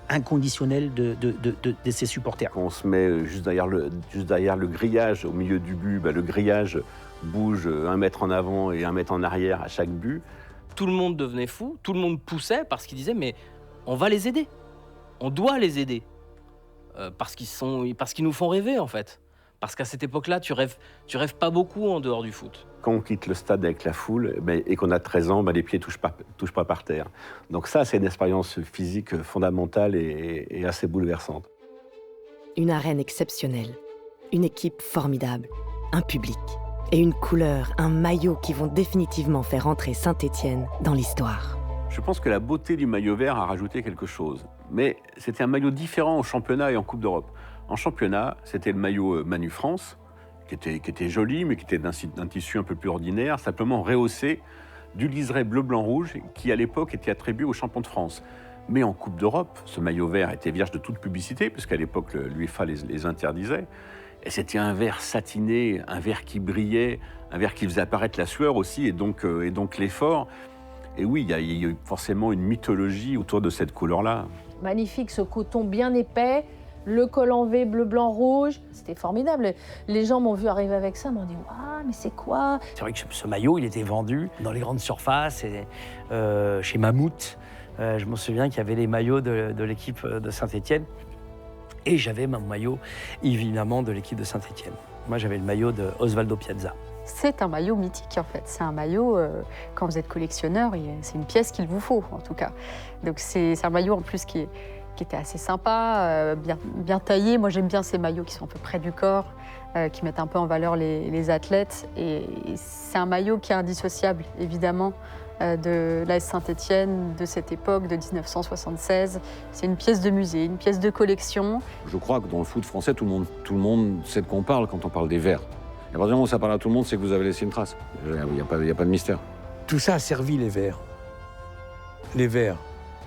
V: inconditionnel de ses supporters.
P: Quand on se met juste derrière le grillage, au milieu du but, le grillage bouge 1 mètre en avant et 1 mètre en arrière à chaque but.
G: Tout le monde devenait fou, tout le monde poussait parce qu'il disait mais on va les aider, on doit les aider. Parce qu'ils nous font rêver en fait. Parce qu'à cette époque-là, tu rêves pas beaucoup en dehors du foot.
P: Quand on quitte le stade avec la foule et qu'on a 13 ans, les pieds touchent pas par terre. Donc ça, c'est une expérience physique fondamentale et assez bouleversante.
B: Une arène exceptionnelle, une équipe formidable, un public et une couleur, un maillot qui vont définitivement faire entrer Saint-Étienne dans l'histoire.
P: Je pense que la beauté du maillot vert a rajouté quelque chose. Mais c'était un maillot différent au championnat et en Coupe d'Europe. En championnat, c'était le maillot Manu France, qui était joli, mais qui était d'un tissu un peu plus ordinaire, simplement rehaussé du liseré bleu-blanc-rouge, qui à l'époque était attribué aux champions de France. Mais en Coupe d'Europe, ce maillot vert était vierge de toute publicité, puisqu'à l'époque, l'UEFA les interdisait. Et c'était un vert satiné, un vert qui brillait, un vert qui faisait apparaître la sueur aussi, et donc l'effort. Et oui, il y a eu forcément une mythologie autour de cette couleur-là.
K: Magnifique, ce coton bien épais, Le col en V, bleu, blanc, rouge, c'était formidable. Les gens m'ont vu arriver avec ça, m'ont dit « Waouh, mais c'est quoi ?»
Q: C'est vrai que ce maillot, il était vendu dans les grandes surfaces, et, chez Mammouth. Je me souviens qu'il y avait les maillots de l'équipe de Saint-Étienne. Et j'avais mon maillot, évidemment, de l'équipe de Saint-Étienne. Moi, j'avais le maillot de Osvaldo Piazza.
E: C'est un maillot mythique, en fait. C'est un maillot, quand vous êtes collectionneur, c'est une pièce qu'il vous faut, en tout cas. Donc c'est un maillot, en plus, qui était assez sympa, bien taillé. Moi, j'aime bien ces maillots qui sont un peu près du corps, qui mettent un peu en valeur les athlètes. Et c'est un maillot qui est indissociable, évidemment, de l'AS Saint-Étienne, de cette époque, de 1976. C'est une pièce de musée, une pièce de collection.
J: Je crois que dans le foot français, tout le monde sait de quoi on parle quand on parle des Verts. Et à partir du moment où ça parle à tout le monde, c'est que vous avez laissé une trace. Il n'y a pas de mystère.
F: Tout ça a servi les Verts. Les Verts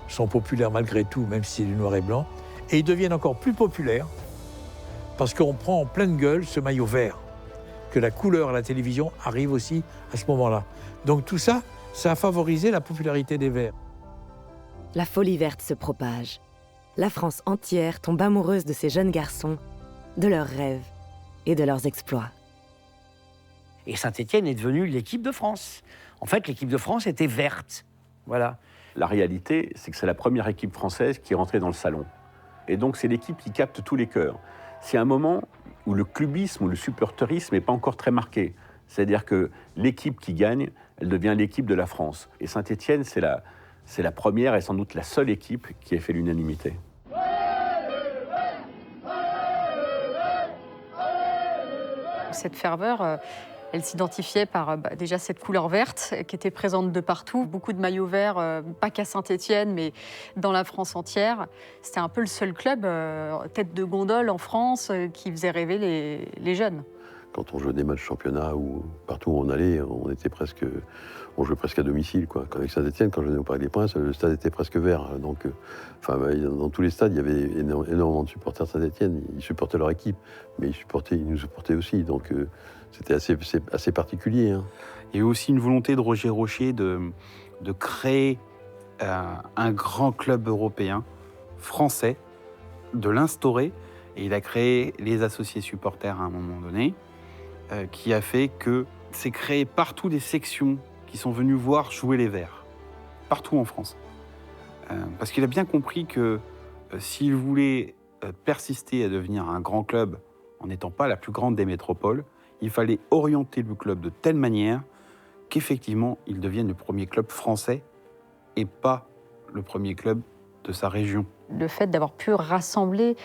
F: sont populaires malgré tout, même si c'est du noir et blanc. Et ils deviennent encore plus populaires parce qu'on prend en pleine gueule ce maillot vert, que la couleur à la télévision arrive aussi à ce moment-là. Donc tout ça, ça a favorisé la popularité des Verts.
B: La folie verte se propage. La France entière tombe amoureuse de ces jeunes garçons, de leurs rêves et de leurs exploits.
Q: Et Saint-Étienne est devenue l'équipe de France. En fait, l'équipe de France était verte. Voilà.
P: La réalité, c'est que c'est la première équipe française qui est rentrée dans le salon. Et donc, c'est l'équipe qui capte tous les cœurs. C'est un moment où le clubisme ou le supporterisme n'est pas encore très marqué. C'est-à-dire que l'équipe qui gagne, elle devient l'équipe de la France. Et Saint-Étienne, c'est la première et sans doute la seule équipe qui ait fait l'unanimité.
E: Cette ferveur, elle s'identifiait par déjà cette couleur verte qui était présente de partout. Beaucoup de maillots verts, pas qu'à Saint-Étienne, mais dans la France entière. C'était un peu le seul club tête de gondole en France qui faisait rêver les jeunes.
T: Quand on jouait des matchs championnat ou partout où on allait, on jouait presque à domicile, quoi. Avec Saint-Étienne, quand je venais au Parc des Princes, le stade était presque vert. Donc, dans tous les stades, il y avait énormément de supporters de Saint-Étienne. Ils supportaient leur équipe, mais ils nous supportaient aussi. Donc, c'était assez particulier. Hein.
D: Il y a eu aussi une volonté de Roger Rocher de créer un grand club européen, français, de l'instaurer. Et il a créé les associés supporters à un moment donné, qui a fait que c'est créé partout des sections qui sont venues voir jouer les Verts, partout en France. Parce qu'il a bien compris que s'il voulait persister à devenir un grand club en n'étant pas la plus grande des métropoles, il fallait orienter le club de telle manière qu'effectivement, il devienne le premier club français et pas le premier club de sa région.
E: Le fait d'avoir pu rassembler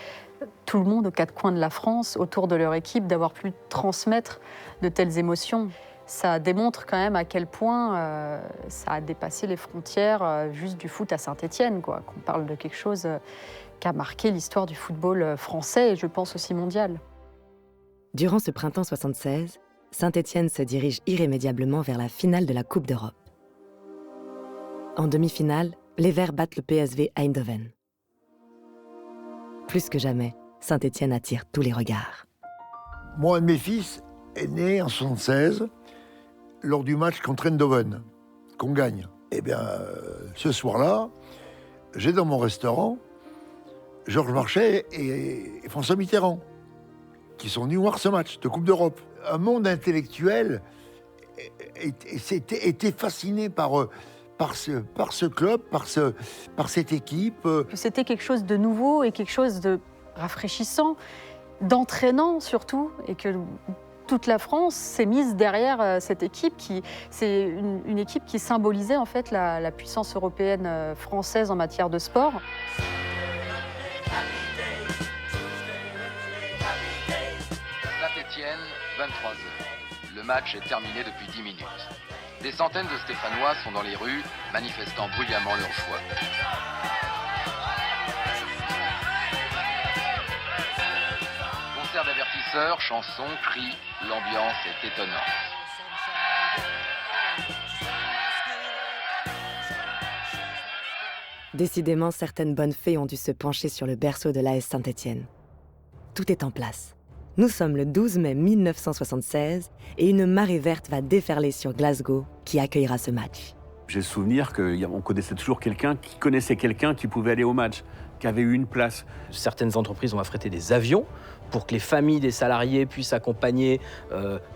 E: tout le monde aux quatre coins de la France autour de leur équipe, d'avoir pu transmettre de telles émotions, ça démontre quand même à quel point ça a dépassé les frontières juste du foot à Saint-Étienne, quoi. Qu'on parle de quelque chose qui a marqué l'histoire du football français et je pense aussi mondial.
B: Durant ce printemps 76, Saint-Étienne se dirige irrémédiablement vers la finale de la Coupe d'Europe. En demi-finale, les Verts battent le PSV Eindhoven. Plus que jamais, Saint-Étienne attire tous les regards.
S: Moi, un de mes fils est né en 76, lors du match contre Eindhoven, qu'on gagne. Eh bien, ce soir-là, j'ai dans mon restaurant Georges Marchais et François Mitterrand, qui sont venus voir ce match de Coupe d'Europe. Un monde intellectuel était fasciné par ce club, par cette équipe.
E: C'était quelque chose de nouveau et quelque chose de rafraîchissant, d'entraînant surtout, et que toute la France s'est mise derrière cette équipe. C'est une équipe qui symbolisait en fait la puissance européenne française en matière de sport.
N: Saint-Étienne, 23h. Le match est terminé depuis 10 minutes. Des centaines de Stéphanois sont dans les rues, manifestant bruyamment leur choix. Concert d'avertisseurs, chansons, cris, l'ambiance est étonnante.
B: Décidément, certaines bonnes fées ont dû se pencher sur le berceau de l'AS Saint-Étienne. Tout est en place. Nous sommes le 12 mai 1976 et une marée verte va déferler sur Glasgow qui accueillera ce match.
P: J'ai le souvenir qu'on connaissait toujours quelqu'un qui connaissait quelqu'un qui pouvait aller au match. qui avaient eu une place.
G: Certaines entreprises ont affrété des avions pour que les familles des salariés puissent accompagner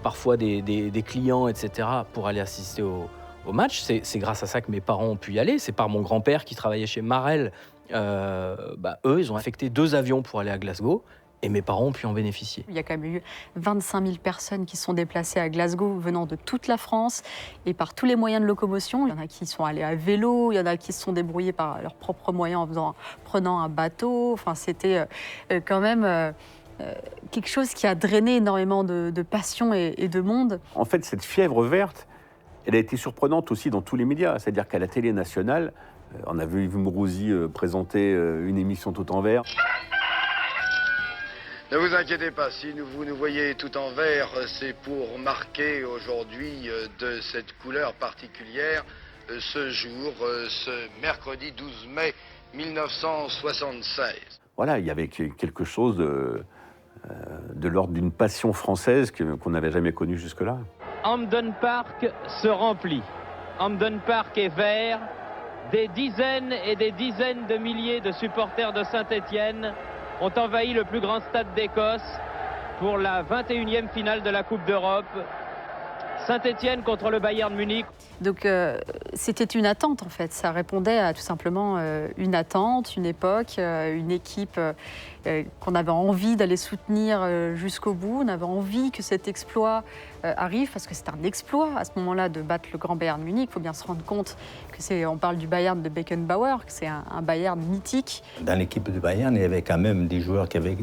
G: parfois des clients, etc., pour aller assister au match. C'est grâce à ça que mes parents ont pu y aller. C'est par mon grand-père qui travaillait chez Marel. Eux, ils ont affecté 2 avions pour aller à Glasgow. Et mes parents ont pu en bénéficier.
E: Il y a quand même eu 25 000 personnes qui sont déplacées à Glasgow venant de toute la France et par tous les moyens de locomotion. Il y en a qui sont allés à vélo, il y en a qui se sont débrouillés par leurs propres moyens en prenant un bateau. Enfin, c'était quand même quelque chose qui a drainé énormément de passion et de monde.
P: En fait, cette fièvre verte, elle a été surprenante aussi dans tous les médias. C'est-à-dire qu'à la télé nationale, on a vu Yves Mourouzi présenter une émission tout en vert.
I: Ne vous inquiétez pas, si vous nous voyez tout en vert, c'est pour marquer aujourd'hui de cette couleur particulière ce jour, ce mercredi 12 mai 1976.
P: Voilà, il y avait quelque chose de l'ordre d'une passion française qu'on n'avait jamais connue jusque-là.
H: Hampden Park se remplit. Hampden Park est vert. Des dizaines et des dizaines de milliers de supporters de Saint-Étienne ont envahi le plus grand stade d'Écosse pour la 21e finale de la Coupe d'Europe. Saint-Étienne contre le Bayern Munich.
E: Donc c'était une attente en fait, ça répondait à tout simplement une attente, une époque, une équipe qu'on avait envie d'aller soutenir jusqu'au bout. On avait envie que cet exploit arrive parce que c'est un exploit à ce moment-là de battre le grand Bayern Munich. Il faut bien se rendre compte que on parle du Bayern de Beckenbauer, que c'est un Bayern mythique.
A: Dans l'équipe du Bayern, il y avait quand même des joueurs qui avaient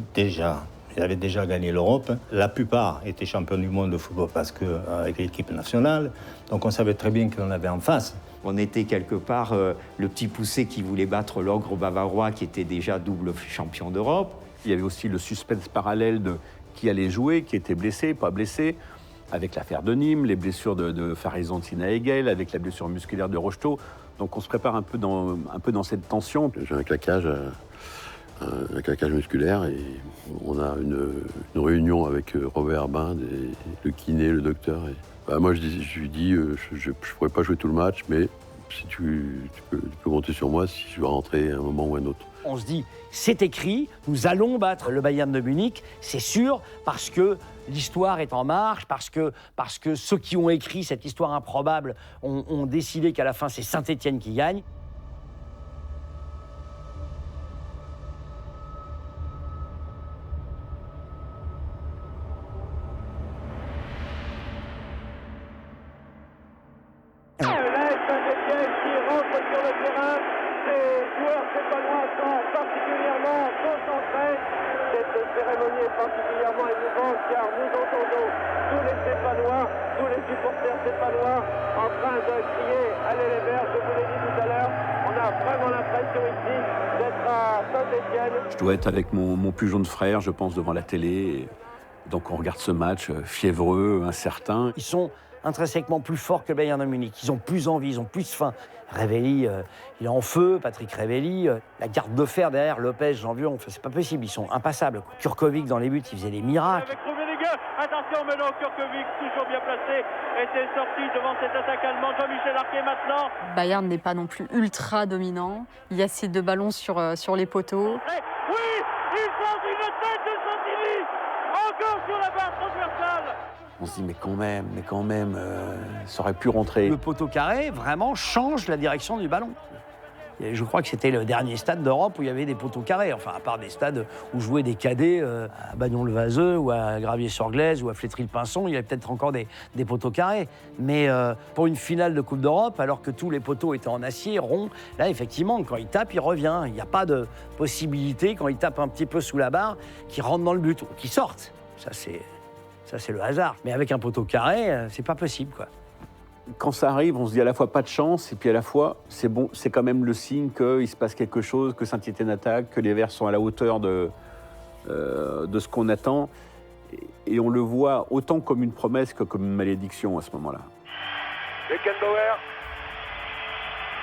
A: déjà gagné l'Europe. La plupart étaient champions du monde de football parce qu'avec l'équipe nationale. Donc on savait très bien qu'on avait en face.
C: On était quelque part le petit poussé qui voulait battre l'ogre bavarois qui était déjà double champion d'Europe.
P: Il y avait aussi le suspense parallèle de qui allait jouer, qui était blessé, pas blessé, avec l'affaire de Nîmes, les blessures de Farizon-Tina Hegel, avec la blessure musculaire de Rocheteau. Donc on se prépare un peu dans cette tension.
T: J'ai un claquage musculaire et on a une réunion avec Robert Herbin, le kiné, le docteur. Et, moi je lui dis je ne pourrais pas jouer tout le match, mais si tu peux compter sur moi si je veux rentrer à un moment ou à un autre.
Q: On se dit, c'est écrit, nous allons battre le Bayern de Munich, c'est sûr, parce que l'histoire est en marche, parce que ceux qui ont écrit cette histoire improbable ont décidé qu'à la fin c'est Saint-Étienne qui gagne.
P: Je dois être avec mon plus jeune frère, je pense, devant la télé. Donc on regarde ce match fiévreux, incertain.
Q: Ils sont intrinsèquement plus forts que le Bayern de Munich. Ils ont plus envie, ils ont plus faim. Révelli, il est en feu, Patrick Révelli. La garde de fer derrière, Lopez, Jean-Vion, c'est pas possible, ils sont impassables. Kurkovic dans les buts, il faisait des miracles.
H: Attention maintenant, Kurkovic, toujours bien placé, était sorti devant cette attaque allemande. Jean-Michel Arquet maintenant.
E: Bayern n'est pas non plus ultra dominant. Il y a ces 2 ballons sur les poteaux.
H: Oui, il sort une tête de Santini, encore sur la barre transversale.
P: On se dit mais quand même, ça aurait pu rentrer.
Q: Le poteau carré vraiment change la direction du ballon. Et je crois que c'était le dernier stade d'Europe où il y avait des poteaux carrés, enfin à part des stades où jouaient des cadets à Bagnon-le-Vaseux ou à Gravier-sur-Glaise ou à Flétry-le-Pinson, il y avait peut-être encore des poteaux carrés. Mais pour une finale de Coupe d'Europe, alors que tous les poteaux étaient en acier, rond, là effectivement, quand il tape, il revient. Il n'y a pas de possibilité, quand il tape un petit peu sous la barre, qu'il rentre dans le but ou qu'il sorte. Ça c'est le hasard. Mais avec un poteau carré, c'est pas possible, quoi.
P: Quand ça arrive, on se dit à la fois pas de chance, et puis à la fois, c'est bon, c'est quand même le signe qu'il se passe quelque chose, que Saint-Étienne attaque, que les Verts sont à la hauteur de ce qu'on attend. Et on le voit autant comme une promesse que comme une malédiction à ce moment-là.
I: Beckenbauer.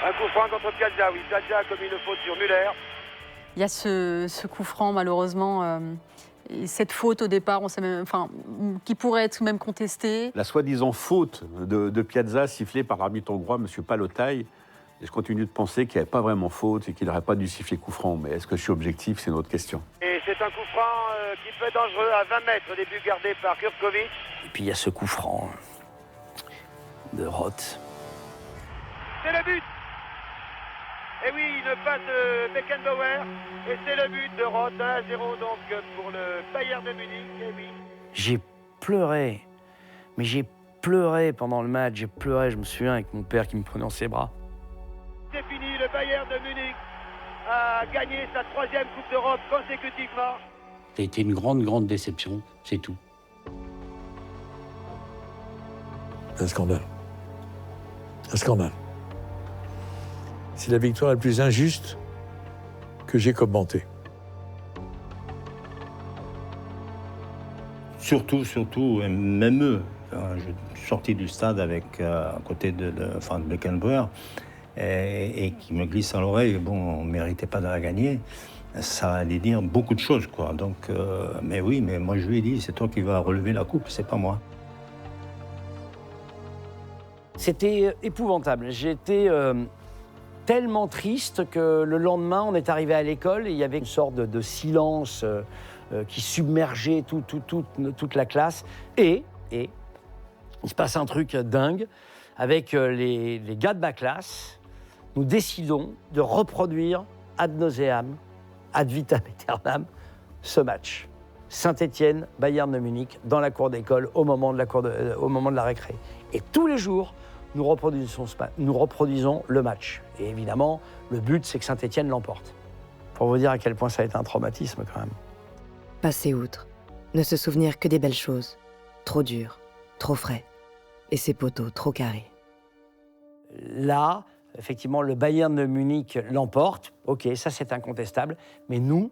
I: Un coup franc contre Piazza, oui. Piazza a commis une faute sur Müller.
E: Il y a ce coup franc, malheureusement. Et cette faute au départ, on sait même, qui pourrait être même contestée.
P: La soi-disant faute de Piazza sifflée par l'arbitre hongrois, M. Palotai, Et je continue de penser qu'il n'y avait pas vraiment faute et qu'il n'aurait pas dû siffler coup franc. Mais est-ce que je suis objectif, c'est une autre question.
O: Et c'est un coup franc qui peut être dangereux à 20 mètres au début gardé par Kurkovic.
Q: Et puis il y a ce coup franc de Roth.
O: C'est le but. Et oui, une passe de Beckenbauer. Et c'est le but de Roth, 1-0 donc pour le Bayern de Munich. Et oui.
Q: J'ai pleuré, mais j'ai pleuré pendant le match. J'ai pleuré, je me souviens, avec mon père qui me prenait dans ses bras.
O: C'est fini, le Bayern de Munich a gagné sa 3e Coupe d'Europe consécutivement.
L: Ça a été une grande, grande déception, c'est tout.
F: Un scandale. Un scandale. C'est la victoire la plus injuste que j'ai commentée.
A: Surtout, même eux. Je suis sorti du stade avec, à côté de Beckenbauer, et qui me glisse à l'oreille, bon, on ne méritait pas de la gagner. Ça allait dire beaucoup de choses, quoi. Donc, mais oui, mais moi je lui ai dit, c'est toi qui vas relever la coupe, c'est pas moi.
Q: C'était épouvantable. J'étais tellement triste que le lendemain, on est arrivé à l'école et il y avait une sorte de silence qui submergeait toute la classe. Et il se passe un truc dingue. Avec les gars de ma classe, nous décidons de reproduire ad nauseam, ad vitam aeternam, ce match. Saint-Étienne, Bayern de Munich, dans la cour d'école, au moment de la récré. Et tous les jours, nous reproduisons le match. Et évidemment, le but, c'est que Saint-Étienne l'emporte. Pour vous dire à quel point ça a été un traumatisme, quand même.
B: Passer outre, ne se souvenir que des belles choses, trop dur, trop frais, et ses poteaux trop carrés.
Q: Là, effectivement, le Bayern de Munich l'emporte. Ok, ça c'est incontestable. Mais nous,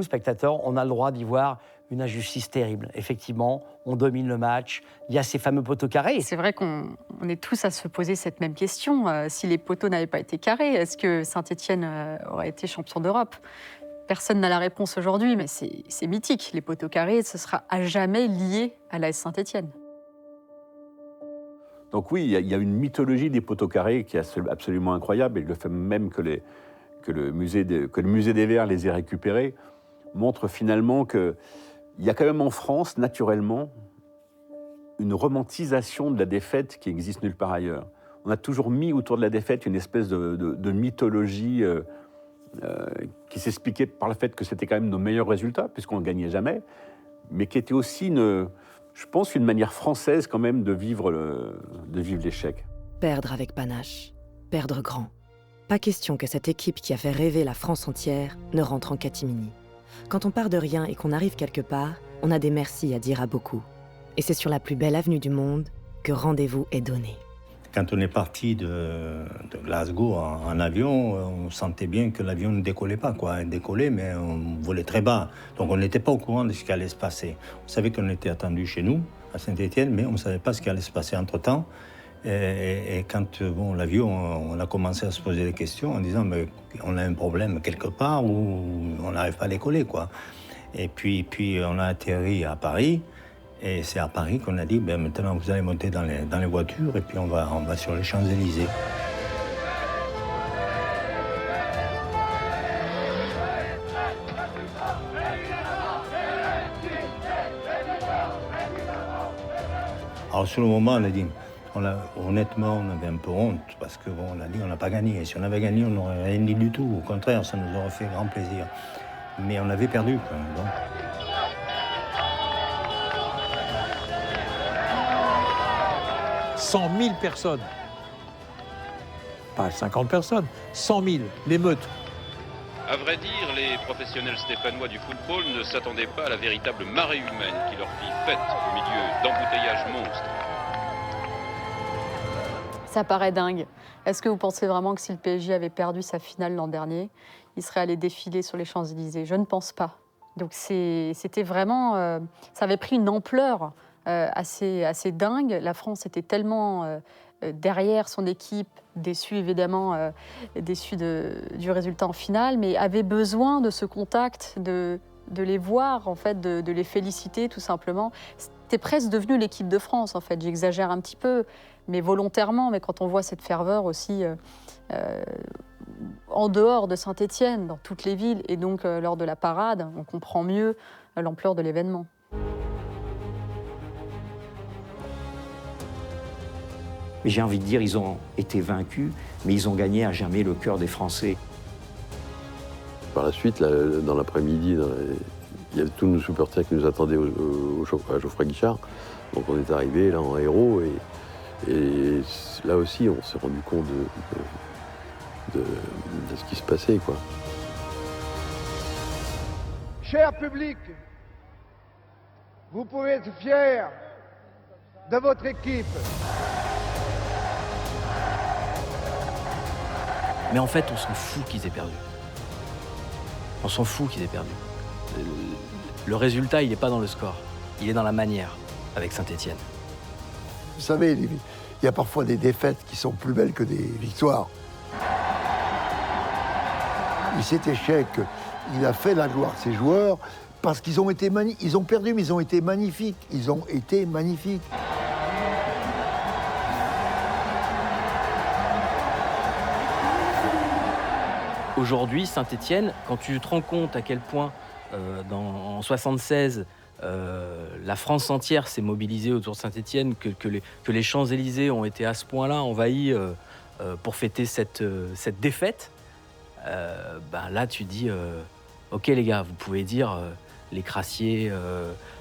Q: spectateurs, on a le droit d'y voir une injustice terrible. Effectivement, on domine le match. Il y a ces fameux poteaux carrés.
E: C'est vrai qu'on est tous à se poser cette même question. Si les poteaux n'avaient pas été carrés, est-ce que Saint-Étienne aurait été champion d'Europe ? Personne n'a la réponse aujourd'hui, mais c'est mythique. Les poteaux carrés, ce sera à jamais lié à l'AS Saint-Étienne.
P: Donc oui, il y a une mythologie des poteaux carrés qui est absolument incroyable, et le fait même que le musée des Verts les ait récupérés montre finalement qu'il y a quand même en France, naturellement, une romantisation de la défaite qui existe nulle part ailleurs. On a toujours mis autour de la défaite une espèce de mythologie qui s'expliquait par le fait que c'était quand même nos meilleurs résultats, puisqu'on ne gagnait jamais, mais qui était aussi, je pense, une manière française quand même de vivre l'échec.
B: Perdre avec panache, perdre grand. Pas question que cette équipe qui a fait rêver la France entière ne rentre en catimini. Quand on part de rien et qu'on arrive quelque part, on a des merci à dire à beaucoup. Et c'est sur la plus belle avenue du monde que rendez-vous est donné.
A: Quand on est parti de Glasgow en avion, on sentait bien que l'avion ne décollait pas, quoi. Il décollait, mais on volait très bas. Donc on n'était pas au courant de ce qui allait se passer. On savait qu'on était attendu chez nous, à Saint-Étienne, mais on ne savait pas ce qui allait se passer entre-temps. Et quand l'avion, on a commencé à se poser des questions en disant mais on a un problème quelque part ou on n'arrive pas à décoller, quoi. Et puis on a atterri à Paris. Et c'est à Paris qu'on a dit, maintenant vous allez monter dans les voitures et puis on va sur les Champs-Élysées. Alors sur le moment, on a dit, honnêtement, on avait un peu honte parce qu'on a dit on n'a pas gagné. Et si on avait gagné, on n'aurait rien dit du tout. Au contraire, ça nous aurait fait grand plaisir. Mais on avait perdu quand même. Donc.
F: 100 000 personnes. Pas 50 personnes, 100 000, l'émeute.
R: À vrai dire, les professionnels stéphanois du football ne s'attendaient pas à la véritable marée humaine qui leur fit fête au milieu d'embouteillages monstres.
E: Ça paraît dingue. Est-ce que vous pensez vraiment que si le PSG avait perdu sa finale l'an dernier, il serait allé défiler sur les Champs-Élysées? Je ne pense pas. Donc c'était vraiment... ça avait pris une ampleur assez dingue. La France était tellement derrière son équipe, déçue évidemment, déçue du résultat en finale, mais avait besoin de ce contact, de de les voir, en fait, de les féliciter, tout simplement. C'était presque devenu l'équipe de France, en fait. J'exagère un petit peu, mais volontairement. Mais quand on voit cette ferveur aussi en dehors de Saint-Étienne, dans toutes les villes, et donc lors de la parade, on comprend mieux l'ampleur de l'événement.
C: J'ai envie de dire, ils ont été vaincus, mais ils ont gagné à jamais le cœur des Français.
T: Par la suite, là, dans l'après-midi, il y avait tous nos supporters qui nous attendaient à Geoffroy Guichard. Donc on est arrivé là en héros et là aussi on s'est rendu compte de ce qui se passait, quoi.
O: Cher public, vous pouvez être fiers de votre équipe.
G: Mais en fait, on s'en fout qu'ils aient perdu. On s'en fout qu'ils aient perdu. Le résultat, il n'est pas dans le score. Il est dans la manière, avec Saint-Étienne.
S: Vous savez, il y a parfois des défaites qui sont plus belles que des victoires. Et cet échec, il a fait la gloire de ses joueurs parce qu'ils ont été ils ont perdu, mais ils ont été magnifiques. Ils ont été magnifiques.
G: Aujourd'hui, Saint-Étienne, quand tu te rends compte à quel point, en 1976, la France entière s'est mobilisée autour de Saint-Étienne, que les Champs-Élysées ont été à ce point-là envahis pour fêter cette défaite, là, tu dis, OK les gars, vous pouvez dire les crassiers,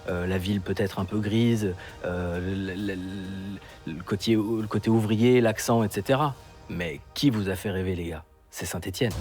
G: la ville peut-être un peu grise, le côté ouvrier, l'accent, etc. Mais qui vous a fait rêver, les gars? C'est Saint-Étienne.